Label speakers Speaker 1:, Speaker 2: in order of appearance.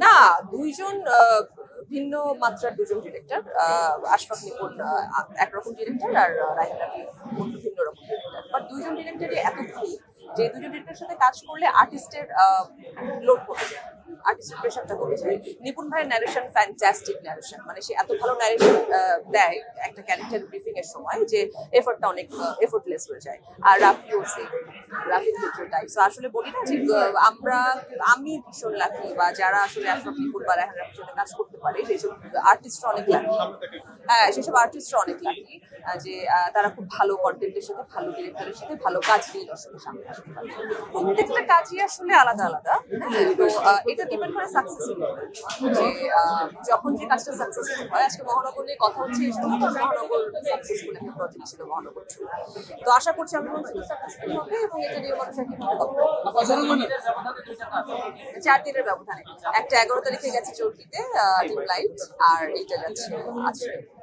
Speaker 1: না, দুইজন ভিন্ন মাত্রার দুজন ডিরেক্টর। আশফাক নিপুণ একরকম ডিরেক্টর, আর রায়হান রাফি অন্য ভিন্ন রকম ডিরেক্টর। বাট দুইজন ডিরেক্টরই এত ভালো যে দুজন ডিরেক্টরের সাথে কাজ করলে আর্টিস্টের লোড কমে যায়, আর্টিস্টের প্রেশারটা কমে যায়। নিপুণ ভাইয়ের ন্যারেশন ফ্যান্টাস্টিক ন্যারেশন, মানে সে এত ভালো ন্যারেশন দেয় একটা ক্যারেক্টার ব্রিফিং এর সময় যে এফোর্টটা অনেক এফোর্টলেস হয়ে যায়। আর রাফিও সেম, রাফির ক্ষেত্রে তাই। সো আসলে বলি না যে আমি ভীষণ লাকি, বা যারা আসলে আশরাফ নিপুণ বা রায়হান রাফির সাথে কাজ করতে পারে সেসব আর্টিস্টরা অনেক লাকি। হ্যাঁ, সেসব আর্টিস্টরা অনেক লাকি যে তারা খুব ভালো কন্টেন্টের সাথে, ভালো ডিরেক্টরের সাথে ভালো কাজ নিয়ে দর্শকের সামনে আসতে পারে। প্রত্যেকটা কাজই আসলে আলাদা আলাদা। হ্যাঁ, তো এটা ডিপেন্ড করে সাকসেসফুল যে যখন যে কাজটা সাকসেসফুল হয়। আজকে মহানগর নিয়ে কথা হচ্ছে, এই জন্য মহানগর সাকসেসফুল একটা প্রজেক্ট ছিল মহানগর 2। তো আশা করছি আমি সাকসেসফুল হবে এবং এটা নিয়ে মানুষ একই ভাবে কথা বলবে। 4 দিনের ব্যবধানে, একটা 11 তারিখে গেছে চরকিতে টিম লাইট, আর এইটা যাচ্ছে আজকে।